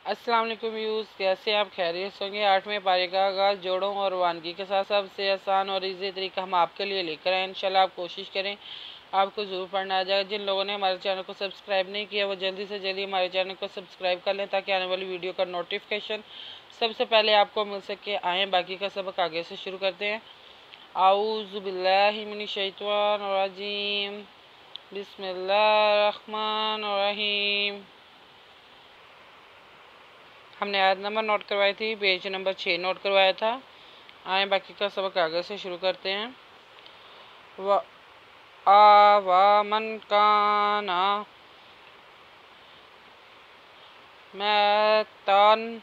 अस्सलाम वालेकुम व्यूज़, कैसे आप खैरियत होंगे। 8वें पारे का आगाज़ जोड़ों और वानगी के साथ सबसे आसान और इजी तरीका हम आपके लिए लेकर आए। इंशाल्लाह आप कोशिश करें, आपको ज़रूर पढ़ना आ जाएगा। जिन लोगों ने हमारे चैनल को सब्सक्राइब नहीं किया वो जल्दी से जल्दी हमारे चैनल को सब्सक्राइब कर लें ताकि आने वाली वीडियो का नोटिफिकेशन सबसे पहले आपको मिल सके। आएँ बाकी का सबक आगे से शुरू करते हैं। आऊज़ु बिल्लाहि मिनश शैतानिर रजीम, बिस्मिल्लाहिर रहमानिर रहीम। हमने आयत नंबर नोट करवाई थी, पेज नंबर 6 नोट करवाया था। आए बाकी का सबक आगे से शुरू करते हैं। व आवामन काना मैतन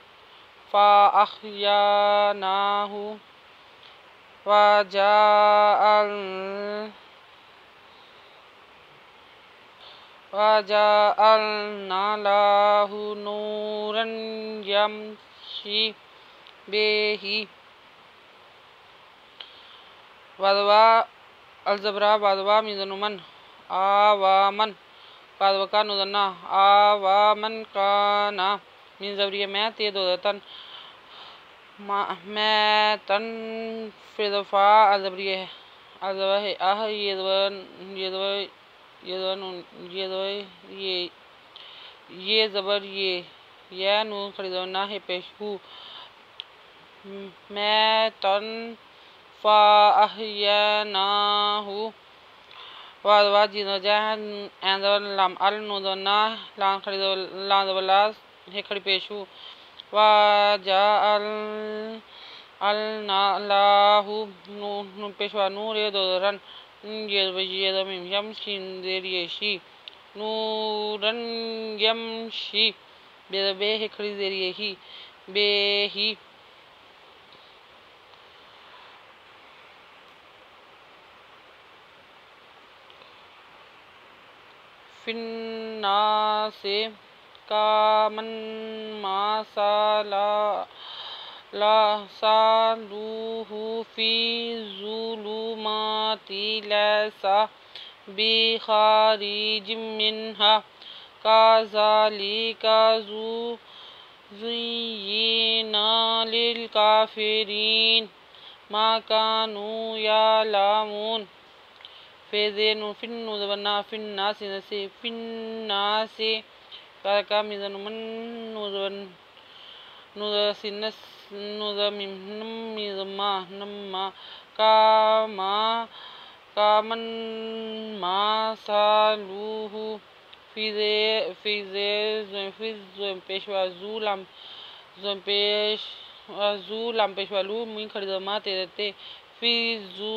फ़अहयानाहु वजअलना लहु नूरन यमशी बिही। वदवा अलजबरा वदवा मिज़नुमन आवामन कादवका नुदन्ना आवामन काना मिन ज़बरिया मैं ते दोदतन मैं तन फिदफा अलजबरिया है अलजबा है आह ये ज़बर ये नून खरीदना है पेशहू मैं तन फ़अहयानाहु वादवा जिनो जहन एंदवन लाम अल नुदना लान खरीदो लान दबला है खड़ी पेशू वाजअल अलनाहु नू पेशवा नूर ये दोदरन ये दमिम यमशिन देरियशी नूरन यमशी बेदबे है खड़ी देरियही बेही फिन्नासे कामन मासाला ला सालूहु फी ज़ुलुमाति लैसा बिखारिजिम मिन्हा काज़ालिका ज़ुय्यिना लिल काफिरीन मा कानू यालमून। फिन्ना फिन्नासे का मिज़नुमन नुदसिनस नुदमिज़मा नम्मा कामन मासालूहु फिज़े पेशवा ज़ूलाम पेशवालू मुइन खरीदमा तेरते फिज़ुलुमातिही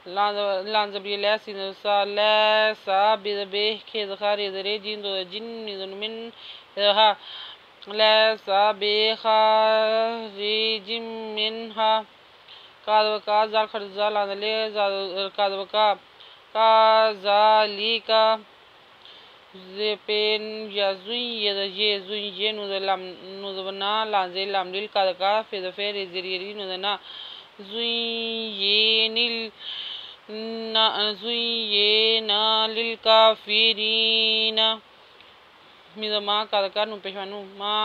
लांजबरी लैसा बिदबे खेदखार इदरे जिन दो जिन मिन हा लैसा बेखारिजिम मिन्हा कादवका जाल खर्जा लांदले कादवका काज़ालिका पेन या ये नुदबना लांजे लामलिल कादका फेदफेर इजरियरी नुदना ज़ुय्यिना लिल काफिरीना मिज़मा कादका नु पेशवानु मा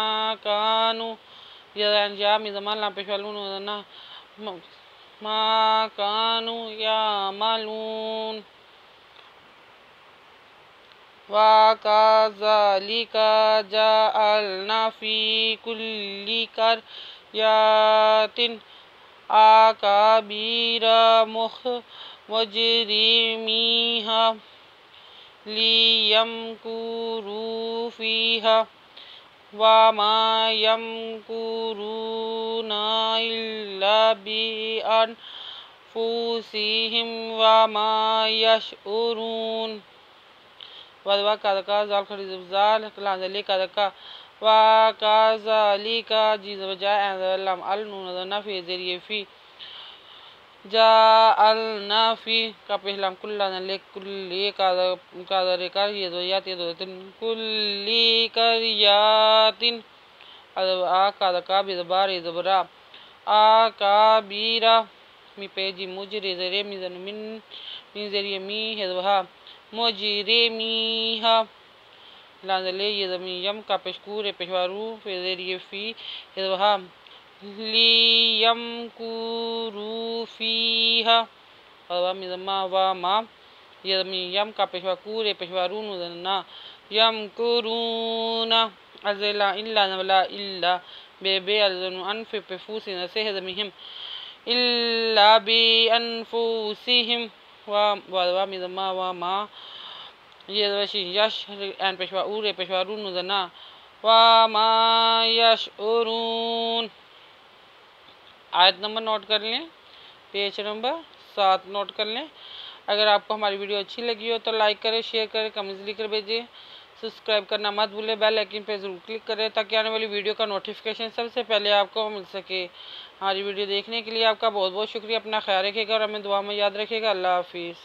कानू या मिज़मा लाम पेशवालू नुदना मा कानू यामलून। वकाज़ालिका जअलना फी कुल्ली कर्यतिन आकाबीरा मुजरिमीहा लियमकुरू फीहा वमा यमकुरूना इल्ला बिअनफुसिहिम वमा यशउरून। वदवा कादका जाल खरीद जाल लांजले कादका वकाज़ालिका जिज़ वजा एंदलम अल नूनदना फी ज़रिए फी जाअलना फी का पहलाम कुल्लानले कुल्ली कादरेका ये दो यातिन कुल्ली करयातिन अदवा कादका बिदबार इदबरा आकाबीरा mi peji mujri zere mi zanu min mean ज़रिए मी हिज़्वहा मुजरिमीहा लाज़ले ये ज़मीन यम का पेशकूर पेशवारू फिर ज़रिए फ़ी हिज़्वहा लियमकुरू फ़ीहा वा मिज़मा वा मा ये ज़मीन यम का पेशवाकूर पेशवारू नुज़न्ना यमकुरूना अज़ला इल्ला नवला इल्ला बे अज़नु अनफ़ पेफूसी नसे ज़मीहिम इल्ला बे अनफूसिहिम वा मिज़मा वा मा ये यश एन पेशवारू नुज़न्ना वा मा यशउरून। आयत नंबर नोट कर लें, पेज नंबर 7 नोट कर लें। अगर आपको हमारी वीडियो अच्छी लगी हो तो लाइक करें, शेयर करें, कमेंट्स लिखकर भेजें। सब्सक्राइब करना मत भूलें, बेल आइकन पे ज़रूर क्लिक करें ताकि आने वाली वीडियो का नोटिफिकेशन सबसे पहले आपको मिल सके। हमारी वीडियो देखने के लिए आपका बहुत बहुत शुक्रिया। अपना ख्याल रखिएगा और हमें दुआ में याद रखिएगा। अल्लाह हाफिज़।